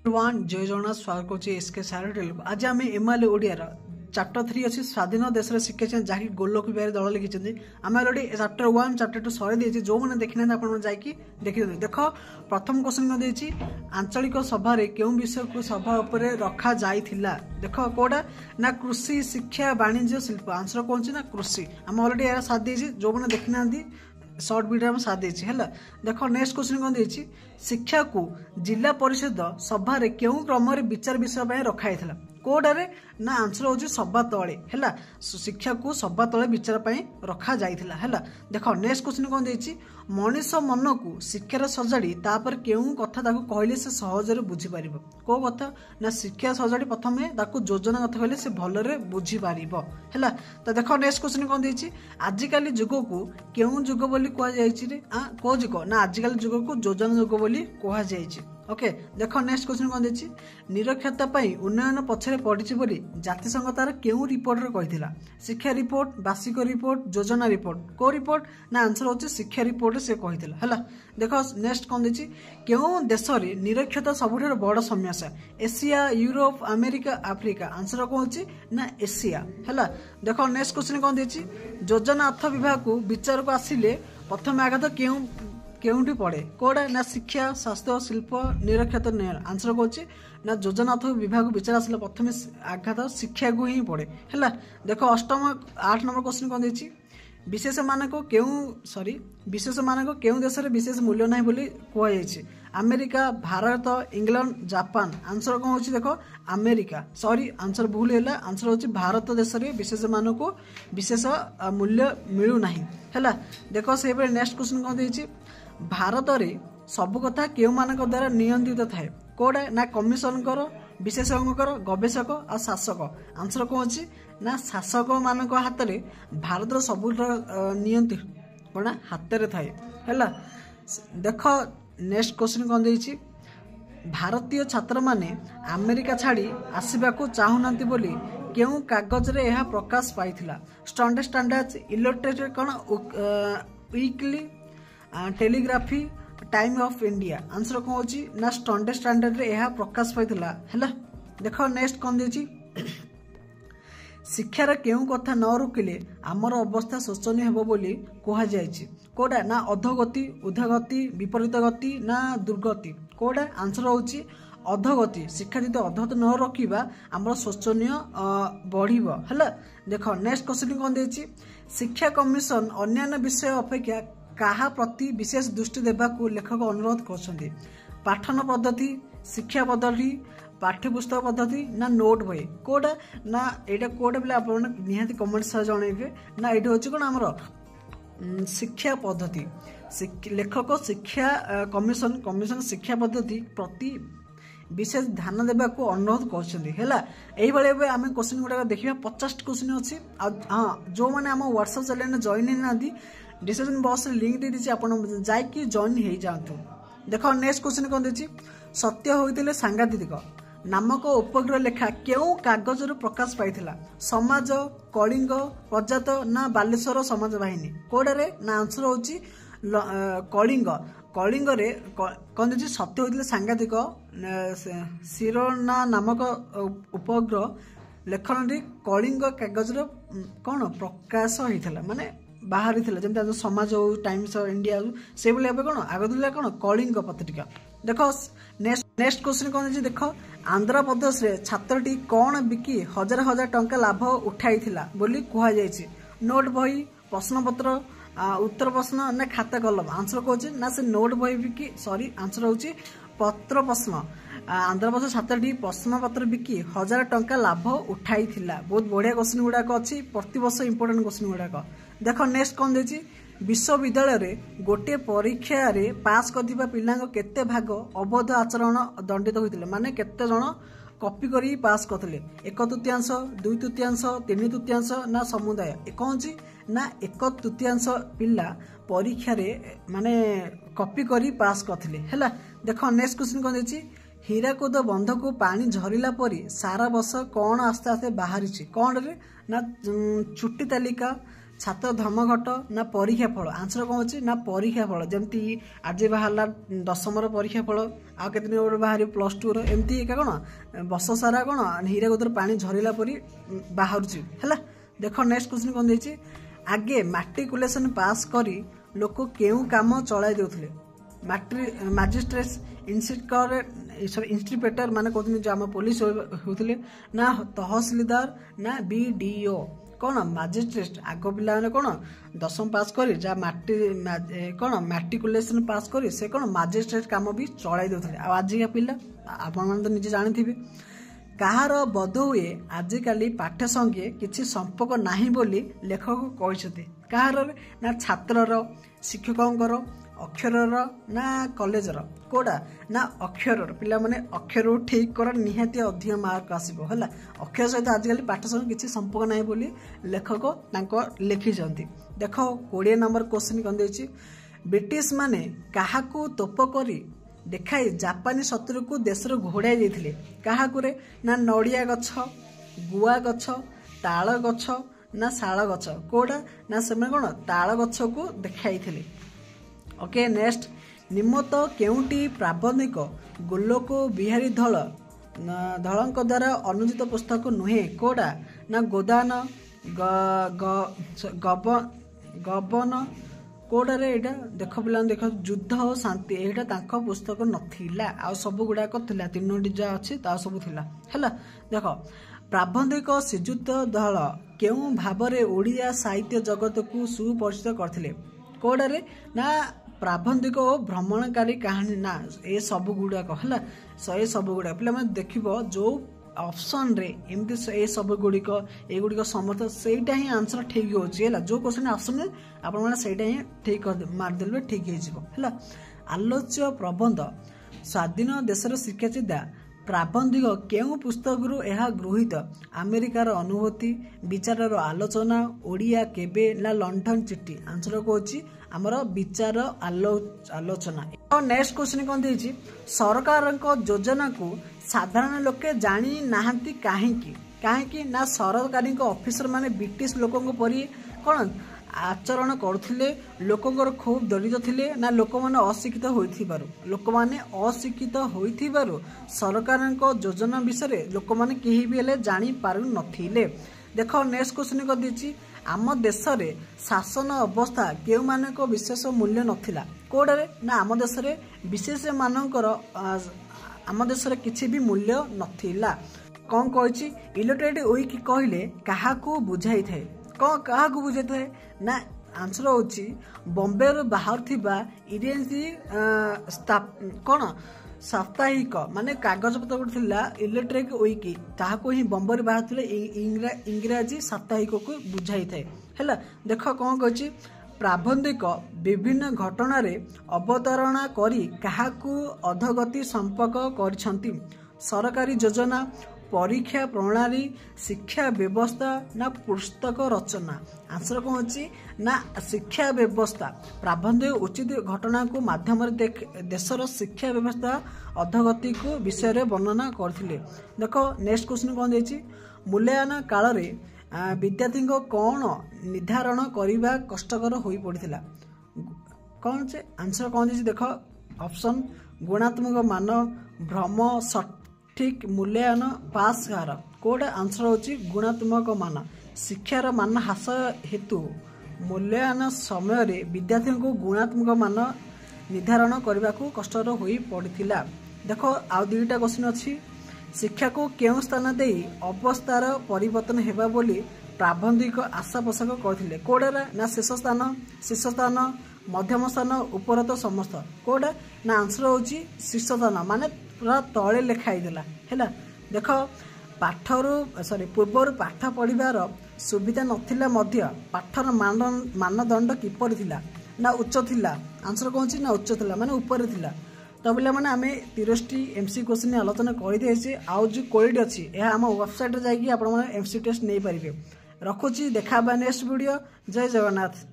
One जय जगन्नाथ स्वागत करुच्ची SK सारे आज आम एमआलए ओडिया चैप्टर 3 अच्छी स्वाधीन देश शिक्षा जहाँकि गोलोक बिहारी दल लिखिं आम अलरेडी चैप्टर 1 चैप्टर 2 सरी देती जो मैंने देखी ना आप देखी देख प्रथम क्वेश्चन कौन देती आंचलिक सभा क्यों विषय को सभा उपर रखा जाइथिला देख कौटा ना कृषि शिक्षा वाणिज्य शिल्प आंसर कौन ना कृषि आम अलरेडी साथ देती जो मैंने देखी ना सर्ट वीडियो में साथ देती है देख नेक्स्ट क्वेश्चन कौन देती शिक्षा को जिला परिषद सभा क्यों क्रम विचार विषय रखाई कोडारे ना आंसर हो सभा तले है शिक्षा को सभा तले विचार रखा जाइथिला है देख नेक्स्ट क्वेश्चन कौन देती मनीष मन को शिक्षार सजाड़ी तापर क्यों कथा कहले से सहजरे बुझीपार कौ कथा ना शिक्षा सजाड़ी प्रथम योजना कथा कहले से भलरे बुझीपार है तो देख नेक्स्ट क्वेश्चन कौन देती आजिकल युग को क्यों युग बोली कहुई कौ युग ना आजिकल युग को योजना युग बोली कहुई ओके देख नेक्स्ट क्वेश्चन कौन देती निरक्षरता उन्नयन पछरे पड़ी बोली जातिसंघ तार क्यों रिपोर्ट कही शिक्षा रिपोर्ट वार्षिक रिपोर्ट योजना रिपोर्ट को रिपोर्ट ना आंसर हो शिक्षा रिपोर्ट से कही है देख नेक्स्ट कौन देती क्यों देश में निरक्षरता सबुठ बड़ समस्या Asia Europe America Africa answer कौन अच्छी ना एशिया है देख नेक्स्ट क्वेश्चन कौन देती योजना अर्थ विभाग को विचार को आसिले प्रथम आघात क्यों केउंटी पड़े कोड़ा ना शिक्षा स्वास्थ्य शिल्प निरक्षरता आंसर कौन ना योजना अर्थ विभाग विचार आसला प्रथम आघात शिक्षा को ही पड़े है देख अष्टम 8 नंबर क्वेश्चन कौन देती विशेष मानक विशेष मानक क्यों देश में विशेष मूल्य ना बोली कहुई America Bharat England Japan answer कौन हो देख अमेरिका आंसर भूल है आंसर हो भारत देश में विशेष मान को विशेष मूल्य मिलूना है देख से नेक्स्ट क्वेश्चन कौन देती भारत में सबु कथा क्यों मानक द्वारा नियंत्रित थाए कोड़ा ना कमिशन विशेषज्ञ गवेषक और शासक आंसर कौन अच्छी ना शासक मान हाथ में भारत सब नियंत्रित कौन हाथ में थाए है देख नेक्स्ट क्वेश्चन कौन देती भारतीय छात्र माने अमेरिका छाड़ी आसवा चाहूना बोली क्यों कागज रे यह प्रकाश पाई स्टैंडर्ड इलेक्ट्रेटेड कौन weekly telegraphy time of India answer कौन अच्छी ना स्टैंडर्ड रे यह प्रकाश पाई है देख नेक्स्ट कौन देती शिक्षार क्यों कथा न रुकिले आमर अवस्था शोचनीय हेबो बोली कहुई कोड़ा ना अधोगति ऊर्ध्वगति विपरीत गति ना दुर्गति कोड़ा आंसर होची अधोगति शिक्षार्थित अधोगति न रखा आमर शोचनीय बढ़िबो है देख नेक्स्ट क्वेश्चन कौन देती शिक्षा कमिशन अन्य विषय अपेक्षा कहा प्रति विशेष दृष्टि देवाक लेखक अनुरोध कर पाठन पद्धति शिक्षा पद्धति पाठ्यपुस्तक पद्धति ना नोट बही कोड़ा ना यहाँ कोड़ा बोले आप निहाती कमेंट जनइबे ना ये हूँ कौन आमर शिक्षा पद्धति लेखक शिक्षा कमिशन शिक्षा पद्धति प्रति विशेष ध्यान देवाक अनुरोध कर आम क्वेश्चन गुड़ा देखा 50 क्वेश्चन अच्छी हाँ जो मैंने आम व्हाट्सएप चैनल जॉइन ना डिस्क्रिप्शन बॉक्स लिंक दे दीजिए आप जाकि जॉइन हो जातु देख नेक्स्ट क्वेश्चन कौन देती सत्य होते सांघातिक नामक उपग्रह लेखा क्यों कागज प्रकाश पाई समाज कलिंग प्रजात ना बालेश्वर समाज बाहिनी कोड़े ना आंसर हो कलिंग कलिंग कौन देती सत्य होते सांघातिक शिरोना नामक उपग्रह लेखन कलिंग कागज कौन प्रकाश होता माने बाहरी जमी समाज हो टाइम्स ऑफ इंडिया से कौन आगे कौन कलिंग पत्रिका देख नेक्स्ट क्वेश्चन कौन देती देख आंध्र प्रदेश रे छात्रटी कौन बिकी हजार हजार टंका लाभ उठाई बोली कहुई नोट बही प्रश्नपत्र उत्तर प्रश्न ना खाता कलम आंसर कौन ना से नोट बही बिकी आंसर हो पत्र प्रश्न आंध्र प्रदेश छात्रटी प्रश्नपत्र बिकी 1000 टंका लाभ उठाई बहुत बढ़िया क्वेश्चन गुड़ाक अच्छी प्रतिवर्ष इंपोर्टेंट क्वेश्चन गुड़ाक देख नेक्स्ट कौन देती विश्वविद्यालय रे गोटे परीक्षा रे पास करथिबा पिलांग केते भाग अवैध आचरण दंडित होइतिले माने केते जण कॉपी करी पास करथिले 1/3 2/3 3/3 ना समुदाय कौन जी ना 1/3 पिला परीक्षा रे माने कॉपी करी पास करथिले हैला देखो नेक्स्ट क्वेश्चन कौन देती हीराकुद बंध को पानी झरिला परी सारा वर्ष कौन आस्ते आस्ते बाहरी कौन रे ना चुट्टी तालिका छात्र धर्मघट ना परीक्षा फल आंसर कौन अच्छी ना परीक्षा फल जमती आज बाहर 10th परीक्षा फल आ केते दिन बाहर +2 एमती एका कौन बस सारा कौन हीराकुदर पानी झरला परी बाहर है। देख नेक्स्ट क्वेश्चन कौन देछि आगे मैट्रिकुलेशन पास करी लोक केउ काम चलाई देउथले मैजिस्ट्रेट इंस्पेक्टर माने कहते जो आम पुलिस होते ना तहसिलदार ना बीडीओ कौन मैजिस्ट्रेट आग पिला कौन 10th पास करी जा कौन मैट्रिकुलेशन पास करी से कौन मैजिस्ट्रेट काम भी चलाई देउथले आजिका पिला आपण तो निजे जानी कहार बोध हुए आजिकाली पाठ संगे किसी संपर्क नाही बोली लेखक कहते कहार ना छात्रर शिक्षकों अक्षरर ना कॉलेजर कोड़ा ना अक्षर पिला माने अक्षर ठीक कर निहाती अधिक मार्क आसो है अक्षर सहित आजिकल पाठ संगे किसी संपर्क नाही बोली लेखक लिखी देख 20 नंबर क्वेश्चन कौन देछि ब्रिटिश माने काहाकू तोप करी देखाई जापानी शत्रु को देशर घोड़ाई देथिले काहाकुरे ना नड़िया गछ गुआ गछ ताल गछ ना शाल गछ कोड़ा ना से कौन ताल गछ को देखाई थिले। ओके नेक्स्ट निम्मत केउटी प्राबंधिक गोलोक बिहारी धलଙ୍କ द्वारा अनुदित पुस्तक नुहे कोड़ा ना गोदान गबन कोडारे एटा देख पिला देख युद्ध और शांति एटा तांको पुस्तक नथिला आ सब गुड़ाक थिला 3टी जा अच्छी ता सब थिला हैला। देख प्राबंधिक श्रीजुत दल केउ भावरे ओडिया साहित्य जगत को सुपरिचित करथिले कोडारे ना प्राबंधिक और भ्रमणकारी कहानी ना ए सब गुड़ाक है ये सब गुड़ाक पे देखो जो ऑप्शन रे एमती ए सब गुड़िक एगुड़िक समर्थ सेटा ही आंसर ठीक होगा जो क्वेश्चन ऑप्शन आपटा ही ठीक मारदेले ठीक है। आलोच्य प्रबंध स्वाधीन देशर शिक्षाचिदा प्राबंधिक केउ पुस्तक यह गृहीत अमेरिकार अनुभूति विचार आलोचना ओडिया केबे ना लंडन चिट्ठी आंसर कौची आमर विचार आलोचना। नेक्स्ट क्वेश्चन कौन देछि सरकार योजना को साधारण लोके जानी नाहंती काहेकि ना सरकारी ऑफिसर माने ब्रिटिश लोकों परी कौन आचरण करुले लोकंर खूब दरिद्र थिले ना लोक माने अशिक्षित होइथिबारु लोक माने अशिक्षित होइथिबारु सरकार योजना विषय लोक माने केही भी हेले जानी पारु नथिले। देखो नेक्स्ट क्वेश्चन कर दीची आम देश रे शासन अवस्था केउ माने को विशेष मूल्य नथिला कोडरे ना आम देश रे विशेष मानकर आम देश रे किछि भी मूल्य नथिला। कौन कहिछि इलिटरेट वीक कहले काहाकू बुझाई थाए कौन क्या बुझे थे ना आंसर होची बॉम्बे बाहर थिबा इरेंसी कौन साप्ताहिक माने कागज पत्र थिला इलेक्ट्रिक वीक ताहाको ही बॉम्बे बाहर थिले इंग्राजी साप्ताहिक को बुझाई थाए हैला। देख कौन कहछि प्राबंधिक विभिन्न घटना रे अवतारणा करी काहाकू अधगति संपर्क करछंती सरकारी योजना परीक्षा प्रणाली शिक्षा व्यवस्था ना पुस्तक रचना आंसर कौन अच्छी ना शिक्षा व्यवस्था प्राबंधिक उचित घटना को माध्यम देशर शिक्षा व्यवस्था अधगति को विषय रे वर्णना करथिले। देखो नेक्स्ट क्वेश्चन कौन देछि मूल्यांकन काल रे विद्यार्थी को कौन निर्धारण करने कष्टकर हो पड़ता कौन से आंसर कौन देछि देख ऑप्शन गुणात्मक मान भ्रम ठीक मूल्यांकन पास हार कोड आंसर होची गुणात्मक मान शिक्षार मान ह्रास हेतु मूल्यांकन समय रे विद्यार्थी को गुणात्मक मान निर्धारण करने को कष्टर हो पड़ता। देखो आउ 2टा क्वेश्चन अच्छी शिक्षा को केउ स्थान दे अवस्थार परिवर्तन हेबा बोली प्राबंधिक आशा पोषक करथिले कोडा ना शीर्ष स्थान मध्यम स्थान ऊपर तो समस्त कोडा ना आंसर होची शीर्ष स्थान माने पूरा तले लिखाई देला हैला। देख पाठर पूर्वर पाठ पढ़िबार सुविधा नथिला मध्य पाठर मानदंड किपर थिला ना उच्च थिला आंसर कौन ना उच्च थिला माने ऊपर थिला तो बोले मैंने आम 30 एमसी क्वेश्चन आलोचना करदे आउ जो क्वालिटी अच्छी यह आम वेबसाइट जाकि आप एमसी टेस्ट नहीं पारे। रखुची देखा नेक्स्ट वीडियो। जय जगन्नाथ।